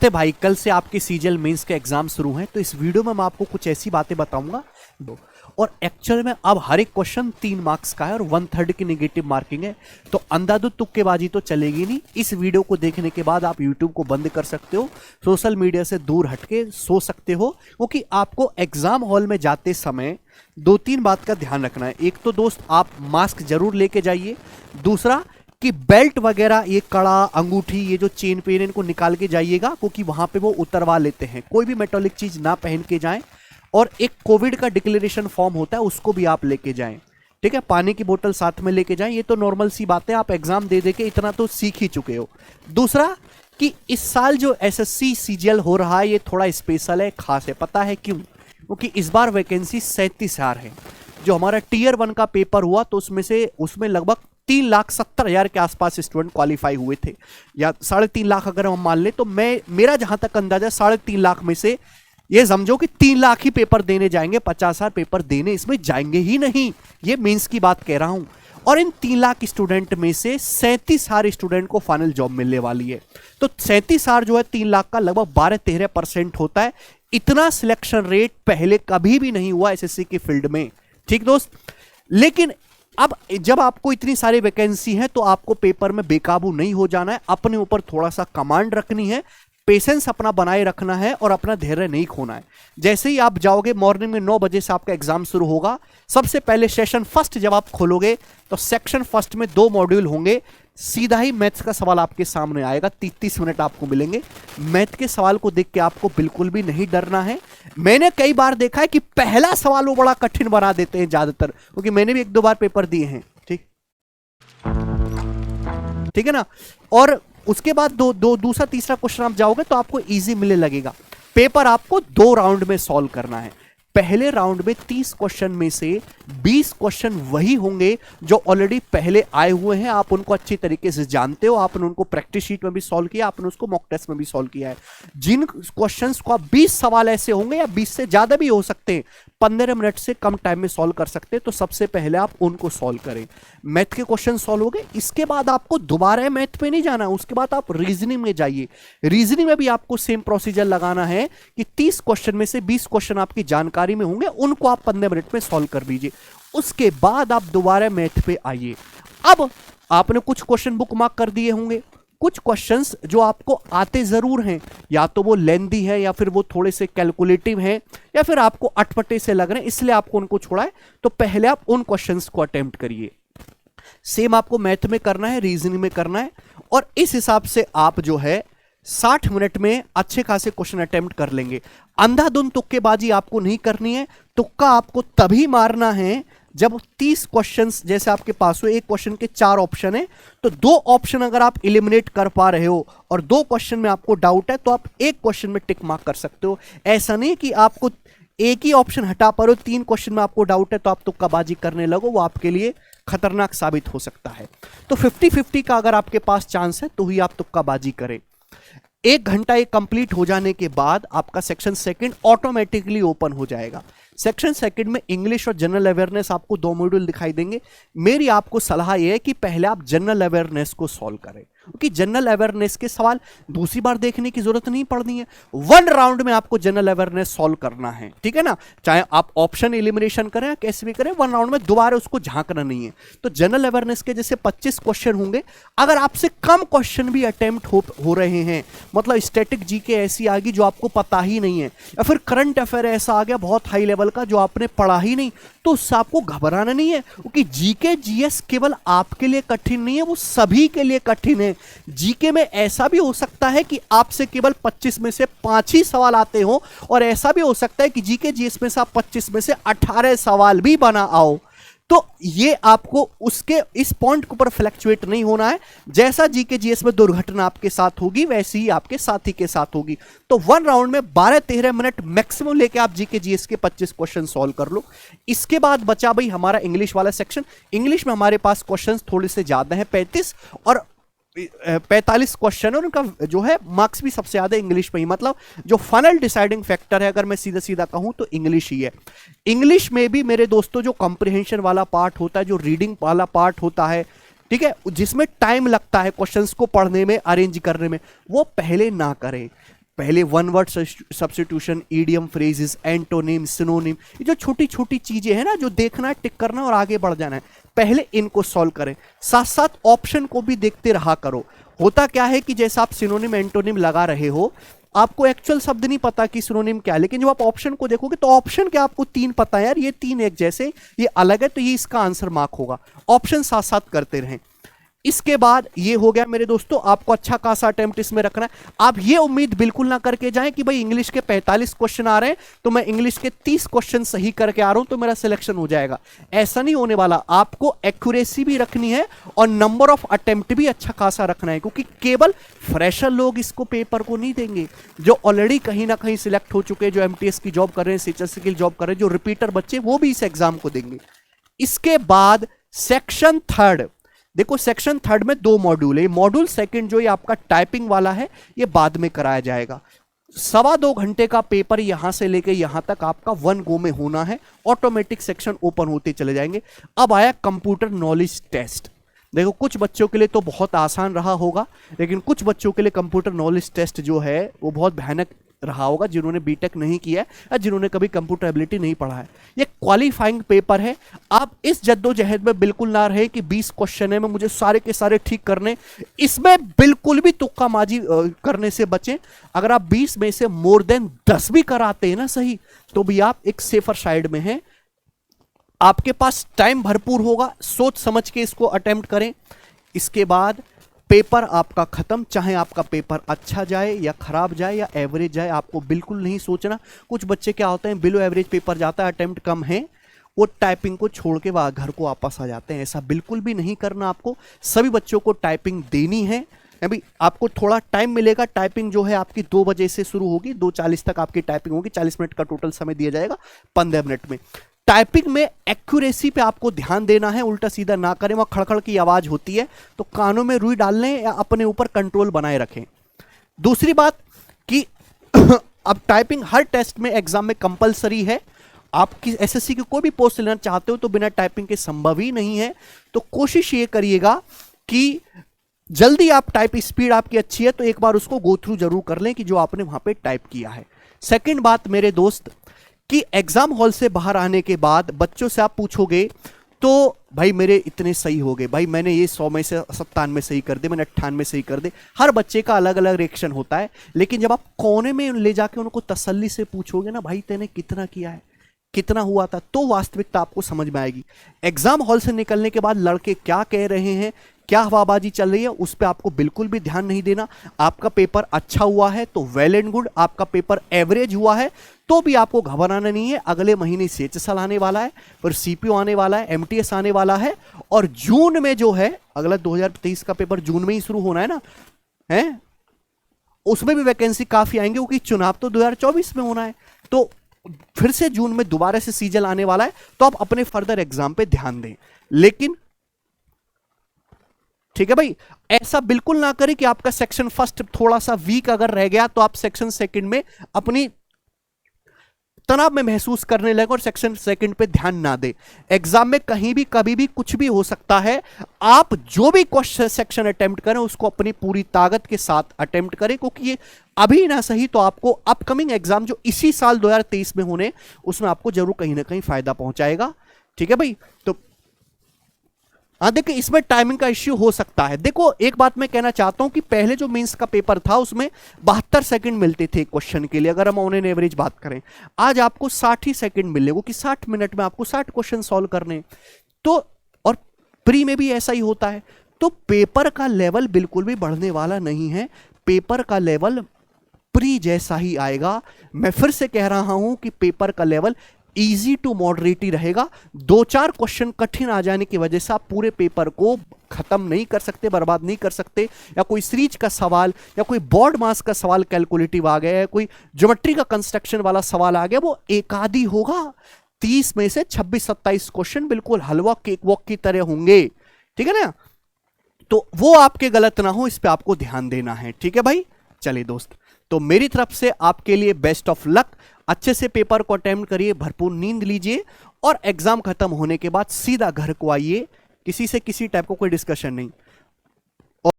तो भाई कल से आपके सीजीएल मेंस के एग्जाम शुरू हैं, तो इस वीडियो में मैं आपको कुछ ऐसी बातें बताऊंगा और एक्चुअल में अब हर एक क्वेश्चन 3 मार्क्स का है और 1/3 की नेगेटिव मार्किंग है, तो अंधाधुंध तुक्केबाजी तो चलेगी नहीं। इस वीडियो को देखने के बाद आप यूट्यूब को बंद कर सकते हो, सोशल मीडिया से दूर हटके सो सकते हो, क्योंकि आपको एग्जाम हॉल में जाते समय 2-3 बात का ध्यान रखना है। एक तो दोस्त आप मास्क जरूर लेके जाइए, दूसरा कि बेल्ट वगैरह, ये कड़ा, अंगूठी, ये जो चेन पेन, इनको निकाल के जाइएगा, क्योंकि वहां पे वो उतरवा लेते हैं। कोई भी मेटालिक चीज ना पहन के जाएं, और एक कोविड का डिक्लेरेशन फॉर्म होता है उसको भी आप लेके जाएं, ठीक है। पानी की बोतल साथ में लेके जाएं, ये तो नॉर्मल सी बात है, आप एग्जाम दे दे के इतना तो सीख ही चुके हो। दूसरा कि इस साल जो एसएससी सीजीएल हो रहा है ये थोड़ा स्पेशल है, खास है। पता है क्यों? क्योंकि इस बार वैकेंसी 37,000 है। जो हमारा टियर 1 का पेपर हुआ तो उसमें लगभग 3,70,000 के आसपास स्टूडेंट क्वालिफाई हुए थे, या 3.5 लाख अगर हम मान ले, तो मेरा जहां तक अंदाजा 3.5 लाख में से ये समझो कि 3 लाख ही पेपर देने जाएंगे, 50,000 पेपर देने इसमें जाएंगे ही नहीं। ये मेंस की बात कह रहा हूं। और इन 3 लाख स्टूडेंट में से 37,000 स्टूडेंट को फाइनल जॉब मिलने वाली है। तो 37,000 जो है 3 लाख का लगभग 12-13% होता है। इतना सिलेक्शन रेट पहले कभी भी नहीं हुआ एसएससी की फील्ड में, ठीक दोस्त। लेकिन अब जब आपको इतनी सारी वैकेंसी है तो आपको पेपर में बेकाबू नहीं हो जाना है, अपने ऊपर थोड़ा सा कमांड रखनी है, पेशेंस अपना बनाए रखना है और अपना धैर्य नहीं खोना है। जैसे ही आप जाओगे, मॉर्निंग में 9 बजे से आपका एग्जाम शुरू होगा। सबसे पहले सेशन फर्स्ट जब आप खोलोगे तो सेक्शन फर्स्ट में 2 मॉड्यूल होंगे। सीधा ही मैथ्स का सवाल आपके सामने आएगा, 30 मिनट आपको मिलेंगे। मैथ के सवाल को देख के आपको बिल्कुल भी नहीं डरना है। मैंने कई बार देखा है कि पहला सवाल वो बड़ा कठिन बना देते हैं ज्यादातर, क्योंकि मैंने भी 1-2 बार पेपर दिए हैं, ठीक है ना। और उसके बाद दूसरा तीसरा क्वेश्चन आप जाओगे तो आपको इजी मिलने लगेगा। पेपर आपको 2 राउंड में सॉल्व करना है। पहले राउंड में 30 क्वेश्चन में से 20 क्वेश्चन वही होंगे जो ऑलरेडी पहले आए हुए हैं, आप उनको अच्छी तरीके से जानते हो, आपने उनको प्रैक्टिस शीट में भी सॉल्व किया, आपने उसको मॉक टेस्ट में भी सॉल्व किया है। जिन क्वेश्चंस को 20 सवाल ऐसे होंगे, या 20 से ज्यादा भी हो सकते हैं, 15 मिनट से कम टाइम में सॉल्व कर सकते हैं, तो सबसे पहले आप उनको सॉल्व करें। मैथ के क्वेश्चन सॉल्व हो गए, इसके बाद आपको दोबारा मैथ पे नहीं जाना, उसके बाद आप रीजनिंग में जाइए। रीजनिंग में भी आपको सेम प्रोसीजर लगाना है कि 30 क्वेश्चन में से 20 क्वेश्चन आपकी जानकारी में होंगे, उनको आप 15 मिनट में सॉल्व कर दीजिए। उसके बाद आप दोबारा मैथ पे आइए। अब आपने कुछ क्वेश्चन बुक मार्क कर दिए होंगे, कुछ क्वेश्चंस जो आपको आते जरूर हैं, या तो वो लेंदी है, या फिर वो थोड़े से कैलकुलेटिव हैं, या फिर आपको अटपटे से लग रहे हैं, इसलिए आपको उनको छोड़ा है। तो पहले आप उन क्वेश्चंस को अटेम्प्ट करिए। सेम आपको मैथ में करना है, रीजनिंग में करना है, और इस हिसाब से आप जो है 60 मिनट में अच्छे खासे क्वेश्चन अटेम्प्ट कर लेंगे। अंधाधुंध तुक्केबाजी आपको नहीं करनी है। तुक्का आपको तभी मारना है जब 30 क्वेश्चंस जैसे आपके पास हो, एक क्वेश्चन के 4 ऑप्शन है, तो 2 ऑप्शन अगर आप एलिमिनेट कर पा रहे हो और 2 क्वेश्चन में आपको डाउट है, तो आप एक क्वेश्चन में टिक मार्क कर सकते हो। ऐसा नहीं कि आपको एक ही ऑप्शन हटा पा रहे हो, 3 क्वेश्चन में आपको डाउट है तो आप तुक्काबाजी करने लगो, वो आपके लिए खतरनाक साबित हो सकता है। तो 50-50 का अगर आपके पास चांस है तो ही आप तुक्काबाजी करें। 1 घंटा ये कंप्लीट हो जाने के बाद आपका सेक्शन सेकंड ऑटोमेटिकली ओपन हो जाएगा। सेक्शन सेकंड में इंग्लिश और जनरल अवेयरनेस आपको 2 मॉड्यूल दिखाई देंगे। मेरी आपको सलाह यह है कि पहले आप जनरल अवेयरनेस को सॉल्व करें, क्योंकि जनरल अवेयरनेस के सवाल दूसरी बार देखने की जरूरत नहीं पड़नी है। 1 राउंड में आपको जनरल अवेयरनेस सॉल्व करना है, ठीक है ना। चाहे आप ऑप्शन एलिमिनेशन करें या कैसे भी करें, 1 राउंड में दोबारा उसको झांकना नहीं है। तो जनरल अवेयरनेस के जैसे 25 क्वेश्चन होंगे, अगर आपसे कम क्वेश्चन भी अटेम्प्ट हो रहे हैं, मतलब स्टैटिक जीके ऐसी आ गई जो आपको पता ही नहीं है, या फिर करंट अफेयर ऐसा आ गया बहुत हाई लेवल का जो आपने पढ़ा ही नहीं, तो उससे आपको घबराना नहीं है, क्योंकि जीके जीएस केवल आपके लिए कठिन नहीं है, वो सभी के लिए कठिन है। जीके में ऐसा भी हो सकता है कि आपसे केवल 25 में से 5 ही सवाल आते हो, और ऐसा भी हो सकता है कि जीके जीएस में से आप 25 में से 18 सवाल भी बना आओ। तो ये आपको उसके इस पॉइंट के ऊपर फ्लक्चुएट नहीं होना है। जैसा जीके जीएस में दुर्घटना आपके साथ होगी, वैसी ही आपके साथी के साथ होगी। तो 1 राउंड में 12-13 मिनट मैक्सिमम लेके आप जीके जीएस के 25 क्वेश्चन सॉल्व कर लो। इसके बाद बचा भाई हमारा इंग्लिश वाला सेक्शन। इंग्लिश में हमारे पास क्वेश्चन थोड़े से ज्यादा है, 35 और 45 क्वेश्चन है, उनका जो है मार्क्स भी सबसे ज्यादा इंग्लिश में ही, मतलब जो फाइनल डिसाइडिंग फैक्टर है अगर मैं सीधा सीधा कहूं तो इंग्लिश ही है। इंग्लिश में भी मेरे दोस्तों जो कॉम्प्रिहेंशन वाला पार्ट होता है, जो रीडिंग वाला पार्ट होता है, ठीक है, जिसमें टाइम लगता है क्वेश्चंस को पढ़ने में, अरेंज करने में, वो पहले ना करें। पहले one word substitution, idiom, phrases, antonym, synonym, ये जो छोटी छोटी चीजें हैं ना, जो देखना है, टिक करना और आगे बढ़ जाना है, पहले इनको सॉल्व करें। साथ साथ ऑप्शन को भी देखते रहा करो। होता क्या है कि जैसा आप सिनोनिम एंटोनिम लगा रहे हो, आपको एक्चुअल शब्द नहीं पता कि सिनोनिम क्या है, लेकिन जब आप ऑप्शन को देखोगे तो ऑप्शन क्या आपको तीन पता है, यार ये तीन एक जैसे, ये अलग है, तो ये इसका आंसर मार्क होगा। ऑप्शन साथ साथ करते रहें। इसके बाद ये हो गया मेरे दोस्तों, आपको अच्छा खासा अटेम्प्ट इसमें रखना है। आप ये उम्मीद बिल्कुल ना करके जाएं कि भाई इंग्लिश के 45 क्वेश्चन आ रहे हैं तो मैं इंग्लिश के 30 क्वेश्चन सही करके आ रहा हूं तो मेरा सिलेक्शन हो जाएगा। ऐसा नहीं होने वाला। आपको एक्यूरेसी भी रखनी है और नंबर ऑफ अटेम्प्ट भी अच्छा खासा रखना है, क्योंकि केवल फ्रेशर लोग इसको पेपर को नहीं देंगे। जो ऑलरेडी कहीं ना कहीं सिलेक्ट हो चुके हैं, जो एमटीएस की जॉब कर रहे हैं, सीएचएससी की जॉब कर रहे हैं, जो रिपीटर बच्चे, वो भी इस एग्जाम को देंगे। इसके बाद सेक्शन थर्ड, देखो सेक्शन थर्ड में दो मॉड्यूल है। मॉड्यूल सेकंड जो ये आपका टाइपिंग वाला है, ये बाद में कराया जाएगा। 2.25 घंटे का पेपर यहां से लेके यहां तक आपका 1 गो में होना है। ऑटोमेटिक सेक्शन ओपन होते चले जाएंगे। अब आया कंप्यूटर नॉलेज टेस्ट। देखो कुछ बच्चों के लिए तो बहुत आसान रहा होगा, लेकिन कुछ बच्चों के लिए कंप्यूटर नॉलेज टेस्ट जो है वो बहुत भयानक रहा होगा, जिन्होंने बीटेक नहीं किया है या जिन्होंने कभी कंप्यूटर एबिलिटी नहीं पढ़ा है। ये क्वालिफाइंग पेपर है। आप इस जद्दोजहद में बिल्कुल ना रहे कि 20 क्वेश्चन है, मैं मुझे सारे के सारे ठीक करने, इसमें बिल्कुल भी तुक्कामाजी करने से बचें। अगर आप 20 में से मोर देन 10 भी कराते हैं ना सही, तो भी आप एक सेफर साइड में हैं। आपके पास टाइम भरपूर होगा, सोच समझ के इसको अटेम्प्ट करें। इसके बाद पेपर आपका खत्म, चाहे आपका पेपर अच्छा जाए या खराब जाए या एवरेज जाए, आपको बिल्कुल नहीं सोचना। कुछ बच्चे क्या होते हैं, बिलो एवरेज पेपर जाता है, अटेम्प्ट कम है, वो टाइपिंग को छोड़ के वह घर को वापस आ जाते हैं। ऐसा बिल्कुल भी नहीं करना। आपको सभी बच्चों को टाइपिंग देनी है। अभी आपको थोड़ा टाइम मिलेगा। टाइपिंग जो है आपकी 2 बजे से शुरू होगी, 2:40 तक आपकी टाइपिंग होगी। 40 मिनट का टोटल समय दिया जाएगा, 15 मिनट में। टाइपिंग में एक्यूरेसी पे आपको ध्यान देना है, उल्टा सीधा ना करें। वहां खड़खड़ की आवाज होती है तो कानों में रुई डाल लें या अपने ऊपर कंट्रोल बनाए रखें। दूसरी बात कि अब टाइपिंग हर टेस्ट में, एग्जाम में कंपलसरी है। आप एसएससी की कोई भी पोस्ट लेना चाहते हो तो बिना टाइपिंग के संभव ही नहीं है। तो कोशिश ये करिएगा कि जल्दी आप टाइप, स्पीड आपकी अच्छी है तो एक बार उसको गो थ्रू जरूर कर लें कि जो आपने वहां पे टाइप किया है। सेकंड बात मेरे दोस्त, कि एग्जाम हॉल से बाहर आने के बाद बच्चों से आप पूछोगे तो भाई मेरे इतने सही हो गए, भाई मैंने ये 100 में से 97 सही कर दे, मैंने 98 सही कर दे। हर बच्चे का अलग अलग रिएक्शन होता है, लेकिन जब आप कोने में ले जाके उनको तसल्ली से पूछोगे ना, भाई तेने कितना किया है, कितना हुआ था, तो वास्तविकता आपको समझ में आएगी। एग्जाम हॉल से निकलने के बाद लड़के क्या कह रहे हैं, क्या हवाबाजी चल रही है, उस पर आपको बिल्कुल भी ध्यान नहीं देना। आपका पेपर अच्छा हुआ है तो वेल एंड गुड, आपका पेपर एवरेज हुआ है तो भी आपको घबराना नहीं है। अगले महीने सीएचएसएल आने वाला है, फिर सीपीओ आने वाला है, एमटीएस आने वाला है, और जून में जो है अगला 2023 का पेपर जून में ही शुरू होना है ना, है उसमें भी वैकेंसी काफी आएंगे, क्योंकि चुनाव तो 2024 में होना है। तो फिर से जून में दोबारा से सीजन आने वाला है, तो आप अपने फर्दर एग्जाम पे ध्यान दें। लेकिन ठीक है भाई, ऐसा बिल्कुल ना करें कि आपका सेक्शन फर्स्ट थोड़ा सा वीक अगर रह गया तो आप सेक्शन सेकंड में अपनी तनाव में महसूस करने लगे और सेक्शन सेकंड पे ध्यान ना दे। एग्जाम में कहीं भी कभी भी कुछ भी हो सकता है। आप जो भी क्वेश्चन सेक्शन अटेम्प्ट करें उसको अपनी पूरी ताकत के साथ अटेम्प्ट करें, क्योंकि ये अभी ना सही तो आपको अपकमिंग एग्जाम जो इसी साल 2023 में होने, उसमें आपको जरूर कहीं ना कहीं फायदा पहुंचाएगा। ठीक है भाई, तो हाँ देखिए, इसमें टाइमिंग का इश्यू हो सकता है। देखो एक बात मैं कहना चाहता हूं कि पहले जो मेंस का पेपर था उसमें 72 सेकंड मिलते थे क्वेश्चन के लिए, अगर हम ऑन एन एवरेज बात करें। आज आपको 60 ही सेकंड मिले, वो कि 60 मिनट में आपको 60 क्वेश्चन सॉल्व करने। तो और प्री में भी ऐसा ही होता है। तो पेपर का लेवल बिल्कुल भी बढ़ने वाला नहीं है, पेपर का लेवल प्री जैसा ही आएगा। मैं फिर से कह रहा हूं कि पेपर का लेवल इजी टू मॉडरेट ही रहेगा। 2-4 क्वेश्चन कठिन आ जाने की वजह से आप पूरे पेपर को खत्म नहीं कर सकते, बर्बाद नहीं कर सकते। या कोई सीरीज का सवाल या कोई बोर्ड मास का सवाल कैलकुलेटिव आ गया है, कोई ज्योमेट्री का कंस्ट्रक्शन वाला सवाल आ गया, वो एक आधी होगा। 30 में से 26-27 क्वेश्चन बिल्कुल हलवा केक वॉक की तरह होंगे। ठीक है ना, तो वो आपके गलत ना हो, इस पे आपको ध्यान देना है। ठीक है भाई, चलिए दोस्त, तो मेरी तरफ से आपके लिए बेस्ट ऑफ लक। अच्छे से पेपर को अटेम्प्ट करिए, भरपूर नींद लीजिए और एग्जाम खत्म होने के बाद सीधा घर को आइए। किसी से किसी टाइप का कोई डिस्कशन नहीं।